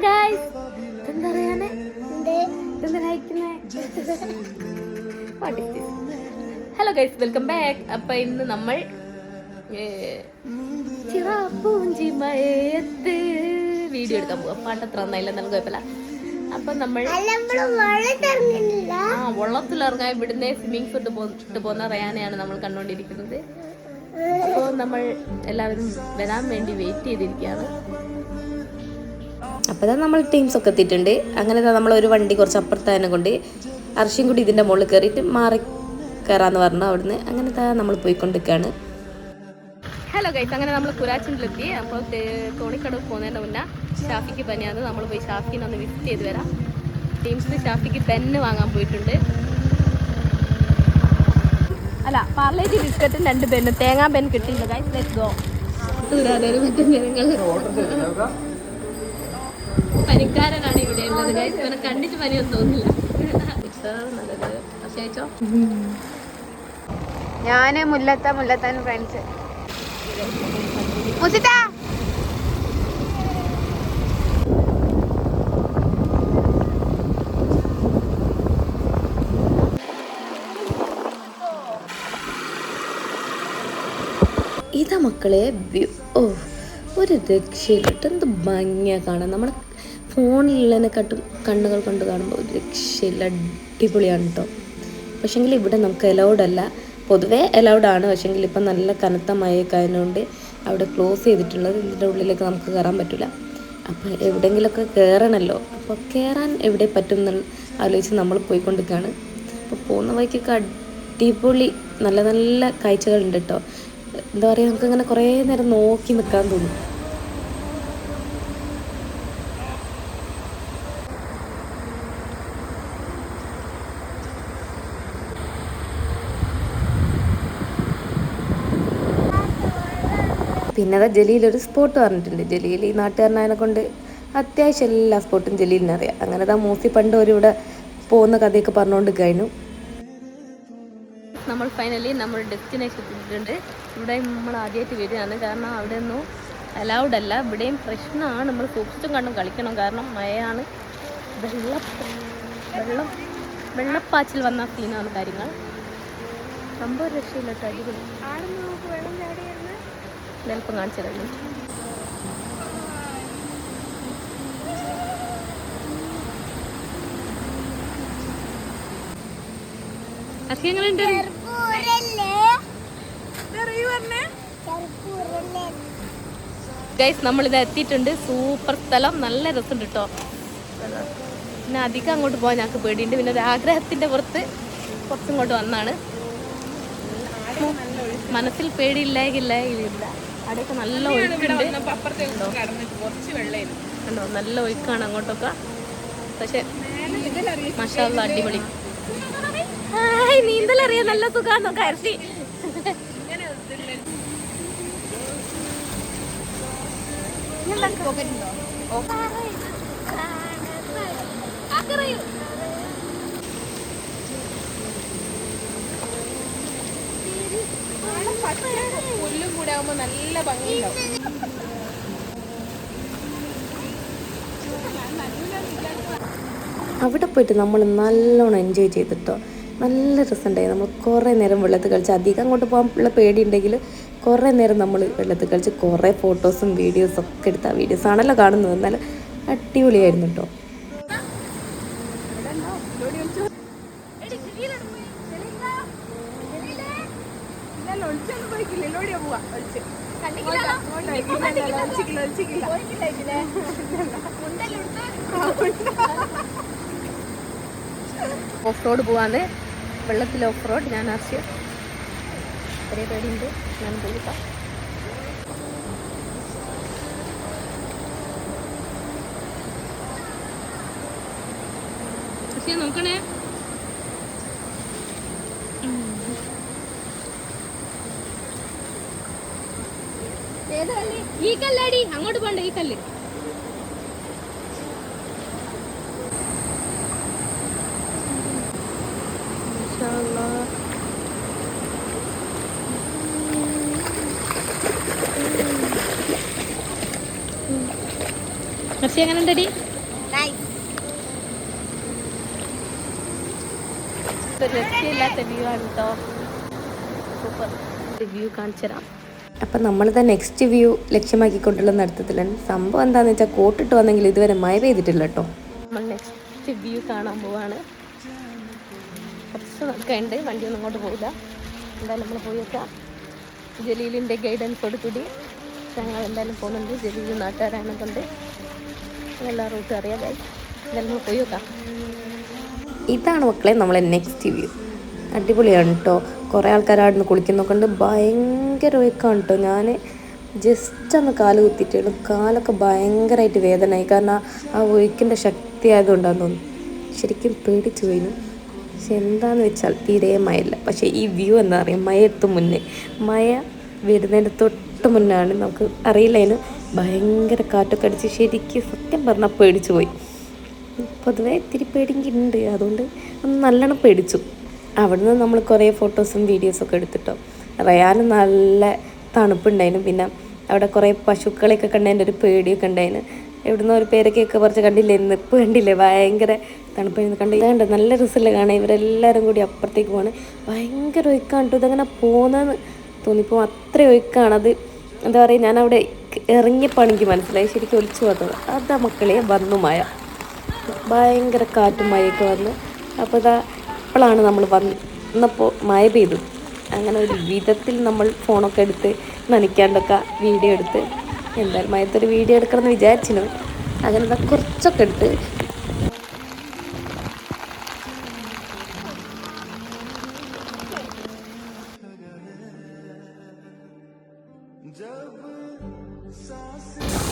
Guys, എന്താ പറയാനേ hello guys, welcome back. അപ്പൊ ഇന്ന് നമ്മൾ ചിറാപ്പൂഞ്ചി മയത്ത് വീഡിയോ എടുക്കാൻ പോവാം. പാട്ടത്ര നന്നായില്ല, എന്നാലും കുഴപ്പമില്ല. അപ്പൊ നമ്മൾ വെള്ളത്തിലിറങ്ങാൻ ഇവിടുന്ന് സ്വിമ്മിങ് ഫുഡ് പോകുന്ന റയാനെയാണ് നമ്മൾ കണ്ടുകൊണ്ടിരിക്കുന്നത്. അപ്പോൾ നമ്മൾ എല്ലാവരും വരാൻ വേണ്ടി വെയിറ്റ് ചെയ്തിരിക്കുകയാണ്. അപ്പോൾ നമ്മൾ ടീംസ് ഒക്കെ എത്തിയിട്ടുണ്ട്. അങ്ങനെ നമ്മൾ ഒരു വണ്ടി കുറച്ച് അപ്പുറത്തതിനെ കൊണ്ട് അർഷിയും കൂടി ഇതിൻ്റെ മുകളിൽ കയറിയിട്ട് മാറി കയറാമെന്ന് പറഞ്ഞു അവിടുന്ന്. അങ്ങനെ നമ്മൾ പോയിക്കൊണ്ടിരിക്കുകയാണ്. ഹലോ ഗൈസ്, അങ്ങനെ നമ്മൾ കുരാച്ചിലെത്തി. അപ്പോൾ തോണിക്കടവ് പോകുന്നതിൻ്റെ മുന്നേ ഷാഫിക്ക് പനിയാണ്. നമ്മൾ പോയി ഷാഫിനെ ഒന്ന് വിസിറ്റ് ചെയ്ത് വരാം. ടീംസിന് ഷാഫിക്ക് പെന്ന് വാങ്ങാൻ പോയിട്ടുണ്ട്. അല്ല, പാർലേജി ബിസ്ക്കറ്റും 2 പെന്ന്, തേങ്ങാ പെൻ കിട്ടിയില്ല ഗൈസ്. Let's go. പനിക്കാരനാണ് ഇവിടെ ഉള്ളത് ഗൈസ്. ഇവനെ കണ്ടിട്ട് പനിയൊന്നും തോന്നില്ല. ഞാന് മുല്ലത്താൻ ഫ്രണ്ട്സ് ഇതാ മക്കളെ, ഒരു രക്ഷയിലിട്ട് എന്ത് ഭംഗിയാ കാണാൻ. നമ്മുടെ ഫോണിലുള്ളതിനെക്കാട്ടും കണ്ണുകൾ കൊണ്ട് കാണുമ്പോൾ ഒരു രക്ഷയില്ല, അടിപൊളിയാണ് കേട്ടോ. പക്ഷേങ്കിൽ ഇവിടെ നമുക്ക് അലൗഡ് അല്ല. പൊതുവേ അലൗഡ് ആണ്, പക്ഷേങ്കിൽ ഇപ്പം നല്ല കനത്ത മഴയൊക്കെ ആയതുകൊണ്ട് അവിടെ ക്ലോസ് ചെയ്തിട്ടുള്ളത്. ഇതിൻ്റെ ഉള്ളിലേക്ക് നമുക്ക് കയറാൻ പറ്റില്ല. അപ്പോൾ എവിടെയെങ്കിലുമൊക്കെ കയറണമല്ലോ. അപ്പോൾ കയറാൻ എവിടെ പറ്റും എന്ന് ആലോചിച്ച് നമ്മൾ പോയിക്കൊണ്ടിരിക്കുകയാണ്. അപ്പോൾ പോകുന്ന വഴിക്കൊക്കെ അടിപൊളി നല്ല നല്ല കാഴ്ചകളുണ്ട് കേട്ടോ. എന്താ പറയുക, നമുക്കങ്ങനെ കുറേ നേരം നോക്കി നിൽക്കാൻ തോന്നും. പിന്നെ അത് ജലീലൊരു സ്പോട്ട് പറഞ്ഞിട്ടുണ്ട്. ജലീൽ ഈ നാട്ടുകാരനായതിനെ കൊണ്ട് അത്യാവശ്യം എല്ലാ സ്പോട്ടും ജലീലിനറിയാം. അങ്ങനെ മൂസി പണ്ട് ഇവിടെ പോകുന്ന കഥയൊക്കെ പറഞ്ഞുകൊണ്ട് കഴിഞ്ഞു. നമ്മൾ ഫൈനലി നമ്മൾ ഡെസ്റ്റിനേഷൻ എത്തിയിട്ടുണ്ട്. ഇവിടെ നമ്മൾ ആദ്യമായിട്ട് വരികയാണ്. കാരണം അവിടെ ഒന്നും അലൗഡ് അല്ല. ഇവിടെയും പ്രശ്നമാണ്. നമ്മൾ സൂക്ഷിച്ചും കണ്ടും കളിക്കണം. കാരണം മഴയാണ്, വെള്ളപ്പാച്ചിൽ വന്ന സീനാണ് കാര്യങ്ങൾ. സംഭവം രക്ഷയില്ല, അടിപൊളി. ചിലപ്പം കാണിച്ചു തരാം. അർഹ്യങ്ങളുണ്ട് ഗൈസ്. നമ്മളിത് എത്തിയിട്ടുണ്ട്. സൂപ്പർ സ്ഥലം, നല്ല രസമുണ്ട് കേട്ടോ. പിന്നെ അധികം അങ്ങോട്ട് പോകാൻ ഞങ്ങൾക്ക് പേടിയുണ്ട്. പിന്നെ ഒരു ആഗ്രഹത്തിൻ്റെ പുറത്ത് കുറച്ചിങ്ങോട്ട് വന്നാണ്. മനസ്സിൽ പേടിയില്ല. അവിടെയൊക്കെ നല്ല ഒഴുക്കുണ്ട് കണ്ടോ, നല്ല ഒഴുക്കാണ് അങ്ങോട്ടൊക്കെ. പക്ഷെ മാഷാ അല്ലാഹ് അടിപൊളി. നീന്തലറിയാൻ നല്ല സുഖാണോ കരച്ചി. പുല്ലും കൂടെ ആവുമ്പോ നല്ല ഭംഗിയുണ്ടാവും. അവിടെ പോയിട്ട് നമ്മൾ നല്ലോണം എൻജോയ് ചെയ്തിട്ടോ. നല്ല രസമുണ്ടായി. നമ്മൾ കുറേ നേരം വെള്ളത്തിൽ കളിച്ച്, അധികം അങ്ങോട്ട് പോകാൻ ഉള്ള പേടിയുണ്ടെങ്കിൽ കുറേ നേരം നമ്മൾ വെള്ളത്തിൽ കളിച്ച് കുറേ ഫോട്ടോസും വീഡിയോസും ഒക്കെ എടുത്ത വീഡിയോസ് ആണല്ലോ കാണുന്നത്. എന്നാലും അടിപൊളിയായിരുന്നു കേട്ടോ. ഓഫ് റോഡ് പോവാന്ന്, വെള്ളത്തിൽ ഓഫ് റോഡ്. ഞാൻ ആർഷ്യ ചെറിയ പേടിയുണ്ട്, ഞാൻ പോയിട്ടാ. നോക്കണേ, ഈ കല്ലടി അങ്ങോട്ട് പോണ്ട. ഈ കല്ല് എങ്ങനെ ഉണ്ടടി? രക്ഷയില്ലാത്ത വ്യൂ ആണ് കേട്ടോ. സൂപ്പർ വ്യൂ കാണിച്ചു തരാം. അപ്പം നമ്മളിതാ നെക്സ്റ്റ് വ്യൂ ലക്ഷ്യമാക്കിക്കൊണ്ടുള്ള നടത്തത്തിലാണ്. സംഭവം എന്താണെന്ന് വെച്ചാൽ കോട്ടിട്ട് വന്നെങ്കിൽ ഇതുവരെ മഴ പെയ്തിട്ടില്ല കേട്ടോ. നമ്മൾ നെക്സ്റ്റ് വ്യൂ കാണാൻ പോവാണ്. കുറച്ച് നടക്കാനുണ്ട്, വണ്ടിയൊന്നും അങ്ങോട്ട് പോകില്ല. എന്തായാലും നമ്മൾ പോയി വെക്കാം. ജലീലിൻ്റെ ഗൈഡൻസോട് കൂടി ഞങ്ങൾ എന്തായാലും പോകുന്നുണ്ട്. ജലീൽ നാട്ടുകാരാണ് കൊണ്ട് എല്ലാ റൂട്ടും അറിയാതായി. എന്തായാലും നമ്മൾ പോയി വെക്കാം. ഇതാണ് മക്കളെ നമ്മളെ നെക്സ്റ്റ് വ്യൂ. അടിപൊളിയാണ് കേട്ടോ. കുറേ ആൾക്കാർ അവിടെ നിന്ന് കുളിക്കുന്നൊക്കെ ഉണ്ട്. ഭയങ്കര ഒഴുക്കാണ് കേട്ടോ. ഞാൻ ജസ്റ്റ് ഒന്ന് കാല് കുത്തിയിട്ടാണ്. കാലൊക്കെ ഭയങ്കരമായിട്ട് വേദനയായി. കാരണം ആ ഒഴുക്കിൻ്റെ ശക്തി ആയതുകൊണ്ടാന്ന് തോന്നുന്നു. ശരിക്കും പേടിച്ചു പോയിന്. പക്ഷെ എന്താണെന്ന് വെച്ചാൽ തീരെ മഴയില്ല. പക്ഷേ ഈ വ്യൂ എന്താ പറയുക, മഴ എത്തും മുന്നേ, മഴ വരുന്നതിൻ്റെ തൊട്ട് മുന്നാണ്. നമുക്ക് അറിയില്ലതിന് ഭയങ്കര കാറ്റൊക്കെ അടിച്ച് ശരിക്കും സത്യം പറഞ്ഞാൽ പേടിച്ചു പോയി. പൊതുവെ ഇത്തിരി പേടിക്കുന്നുണ്ട്, അതുകൊണ്ട് ഒന്ന് നല്ലോണം പേടിച്ചു. അവിടുന്ന് നമ്മൾ കുറേ ഫോട്ടോസും വീഡിയോസൊക്കെ എടുത്തിട്ടോ. റയാനും നല്ല തണുപ്പുണ്ടായിരുന്നു. പിന്നെ അവിടെ കുറേ പശുക്കളെയൊക്കെ കണ്ടതിൻ്റെ ഒരു പേടിയൊക്കെ ഉണ്ടായിരുന്നു. എവിടുന്ന് ഒരു പേരൊക്കെയൊക്കെ കുറച്ച് കണ്ടില്ലേ, നിപ്പ് കണ്ടില്ലേ, ഭയങ്കര തണുപ്പായിരുന്നു. കണ്ട് നല്ല രസമില്ല കാണാൻ. ഇവരെല്ലാവരും കൂടി അപ്പുറത്തേക്ക് പോവാണ്. ഭയങ്കര ഒഴുക്കാണ് കേട്ടോ. ഇതങ്ങനെ പോകുന്നതെന്ന് തോന്നിപ്പോൾ അത്ര ഒഴുക്കാണ്. അത് എന്താ പറയുക, ഞാനവിടെ ഇറങ്ങിയപ്പോൾ എനിക്ക് മനസ്സിലായി ശരിക്കും ഒലിച്ചു പോകാത്തത്. അതാ മക്കളെ വന്നു മഴ, ഭയങ്കര കാറ്റും മഴയൊക്കെ വന്നു. അപ്പോൾ ഇതാ ഇപ്പോഴാണ് നമ്മൾ വന്നപ്പോൾ മഴ പെയ്തു. അങ്ങനെ ഒരു വിധത്തിൽ നമ്മൾ ഫോണൊക്കെ എടുത്ത് നനയ്ക്കാണ്ടൊക്കെ വീഡിയോ എടുത്ത് എന്തായാലും മഴത്തൊരു വീഡിയോ എടുക്കണമെന്ന് വിചാരിച്ചിരുന്നു. അങ്ങനെ ഇതാ കുറച്ചൊക്കെ എടുത്ത്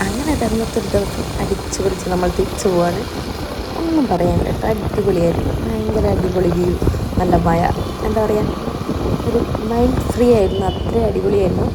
അങ്ങനെ അന്നത്തെ ഒരു ദിവസം അടിച്ചു പിടിച്ച് നമ്മൾ തിരിച്ചു പോവാണ്. ഒന്നും പറയാനില്ല കേട്ടോ, അടിപൊളിയായിരുന്നു. ഭയങ്കര അടിപൊളി വ്യൂ, നല്ല മഴ, എന്താ പറയുക, ഒരു മൈൻഡ് ഫ്രീ ആയിരുന്നു. അത്രയും അടിപൊളിയായിരുന്നു.